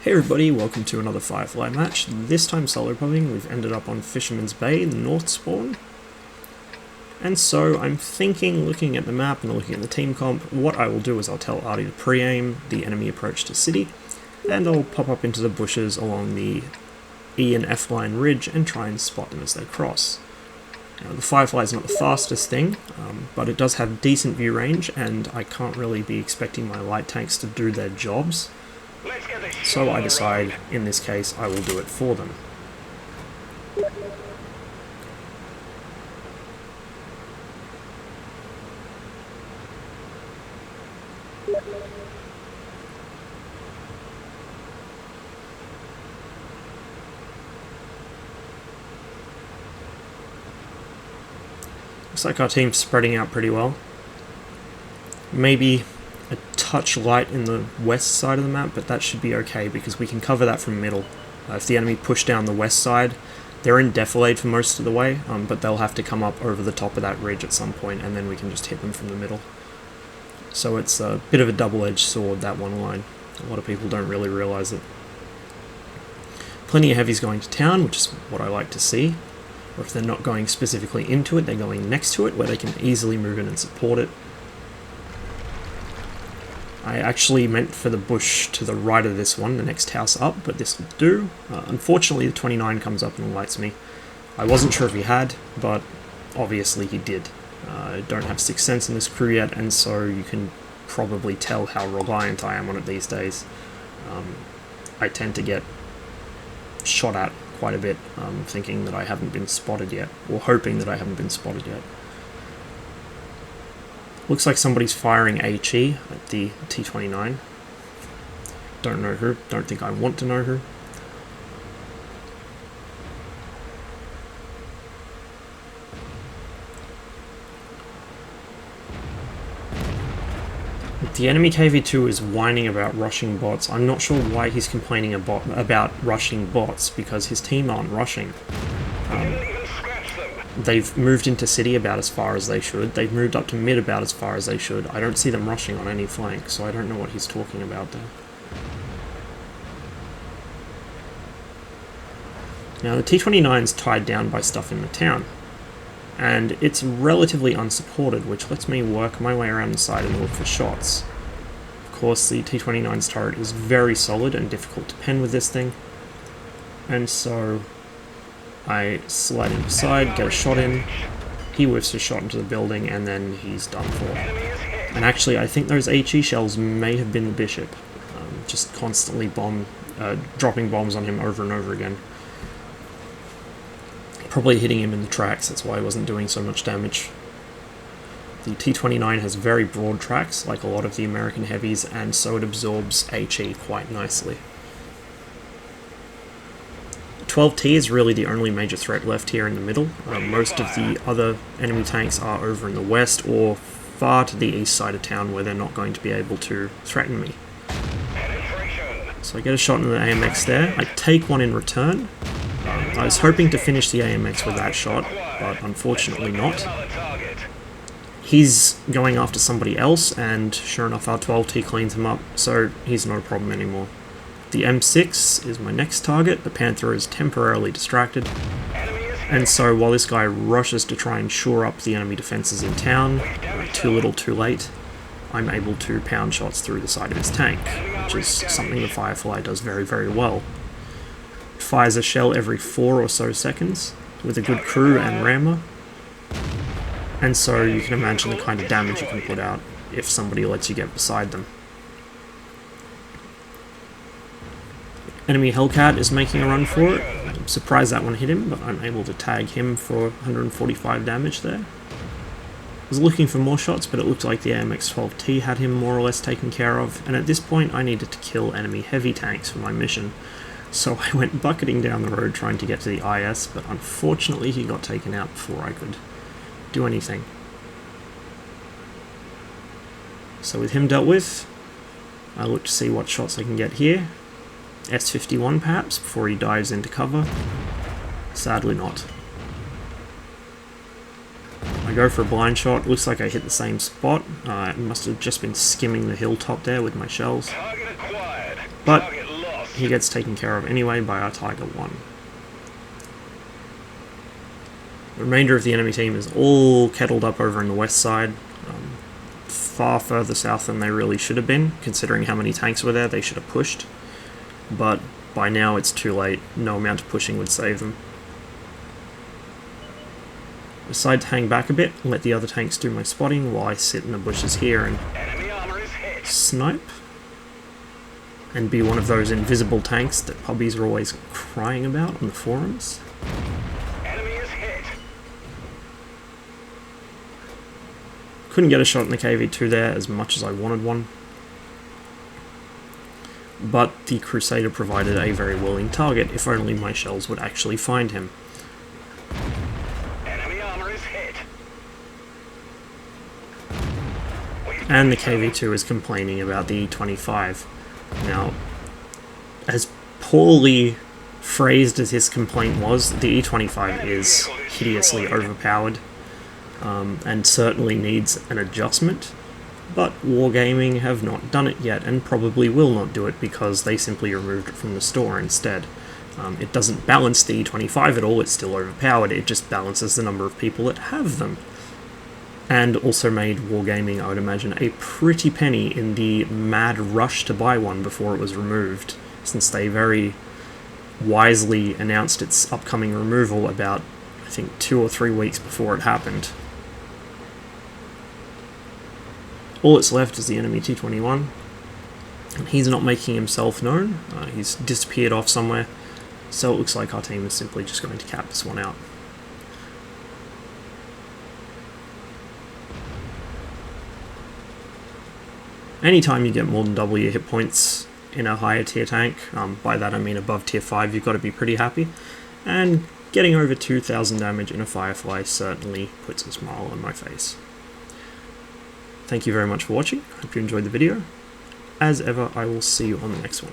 Hey everybody, welcome to another Firefly match. This time solo pubbing. We've ended up on Fisherman's Bay, the north spawn. And so I'm thinking, looking at the map and looking at the team comp, what I will do is I'll tell Artie to pre-aim the enemy approach to city, and I'll pop up into the bushes along the E and F line ridge and try and spot them as they cross. Now, the Firefly is not the fastest thing, but it does have decent view range, and I can't really be expecting my light tanks to do their jobs. So I decide, in this case, I will do it for them. Looks like our team's spreading out pretty well. Maybe a touch light in the west side of the map, but that should be okay because we can cover that from middle. If the enemy push down the west side, they're in defilade for most of the way, but they'll have to come up over the top of that ridge at some point, and then we can just hit them from the middle. So it's a bit of a double-edged sword, that one line. A lot of people don't really realise it. Plenty of heavies going to town, which is what I like to see. Or if they're not going specifically into it, they're going next to it, where they can easily move in and support it. I actually meant for the bush to the right of this one, the next house up, but this will do. Unfortunately, the 29 comes up and lights me. I wasn't sure if he had, but obviously he did. I don't have Sixth Sense in this crew yet, and so you can probably tell how reliant I am on it these days. I tend to get shot at quite a bit, thinking that I haven't been spotted yet, or hoping that I haven't been spotted yet. Looks like somebody's firing HE at the T-29. Don't know who, don't think I want to know who. The enemy KV-2 is whining about rushing bots. I'm not sure why he's complaining about rushing bots, because his team aren't rushing. They've moved into city about as far as they should. They've moved up to mid about as far as they should. I don't see them rushing on any flank, so I don't know what he's talking about there. Now the T-29's tied down by stuff in the town, and it's relatively unsupported, which lets me work my way around the side and look for shots. Of course, the T-29's turret is very solid and difficult to pen with this thing, and so I slide him aside, get a shot in, he whiffs a shot into the building, and then he's done for. And actually, I think those HE shells may have been the Bishop, just constantly dropping bombs on him over and over again. Probably hitting him in the tracks, that's why he wasn't doing so much damage. The T-29 has very broad tracks, like a lot of the American heavies, and so it absorbs HE quite nicely. 12T is really the only major threat left here in the middle. Most of the other enemy tanks are over in the west or far to the east side of town where they're not going to be able to threaten me. So I get a shot in the AMX there. I take one in return. I was hoping to finish the AMX with that shot, but unfortunately not. He's going after somebody else, and sure enough our 12T cleans him up, so he's not a problem anymore. The M6 is my next target. The Panther is temporarily distracted, and so while this guy rushes to try and shore up the enemy defenses in town, too little too late, I'm able to pound shots through the side of his tank, which is something the Firefly does very, very well. It fires a shell every 4 or so seconds, with a good crew and rammer, and so you can imagine the kind of damage you can put out if somebody lets you get beside them. Enemy Hellcat is making a run for it. I'm surprised that one hit him, but I'm able to tag him for 145 damage there. I was looking for more shots, but it looked like the AMX-12T had him more or less taken care of, and at this point I needed to kill enemy heavy tanks for my mission. So I went bucketing down the road trying to get to the IS, but unfortunately he got taken out before I could do anything. So with him dealt with, I look to see what shots I can get here. S51 perhaps, before he dives into cover. Sadly not. I go for a blind shot, looks like I hit the same spot. I must have just been skimming the hilltop there with my shells. But he gets taken care of anyway by our Tiger 1. The remainder of the enemy team is all kettled up over in the west side, far further south than they really should have been, considering how many tanks were there. They should have pushed, but by now it's too late. No amount of pushing would save them. Decide to hang back a bit, let the other tanks do my spotting while I sit in the bushes here and snipe, and be one of those invisible tanks that pubbies are always crying about on the forums. Couldn't get a shot in the KV-2 there as much as I wanted one, but the Crusader provided a very willing target if only my shells would actually find him. Enemy armor is hit. And the KV-2 is complaining about the E-25. Now, as poorly phrased as his complaint was, the E-25 is hideously overpowered. And certainly needs an adjustment, but Wargaming have not done it yet and probably will not do it because they simply removed it from the store instead. It doesn't balance the E25 at all, it's still overpowered, it just balances the number of people that have them. And also made Wargaming, I would imagine, a pretty penny in the mad rush to buy one before it was removed, since they very wisely announced its upcoming removal about, I think, 2 or 3 weeks before it happened. All that's left is the enemy T-21, and he's not making himself known. He's disappeared off somewhere, so it looks like our team is simply just going to cap this one out. Anytime you get more than double your hit points in a higher tier tank, by that I mean above tier 5, you've got to be pretty happy, and getting over 2,000 damage in a Firefly certainly puts a smile on my face. Thank you very much for watching, hope you enjoyed the video. As ever, I will see you on the next one.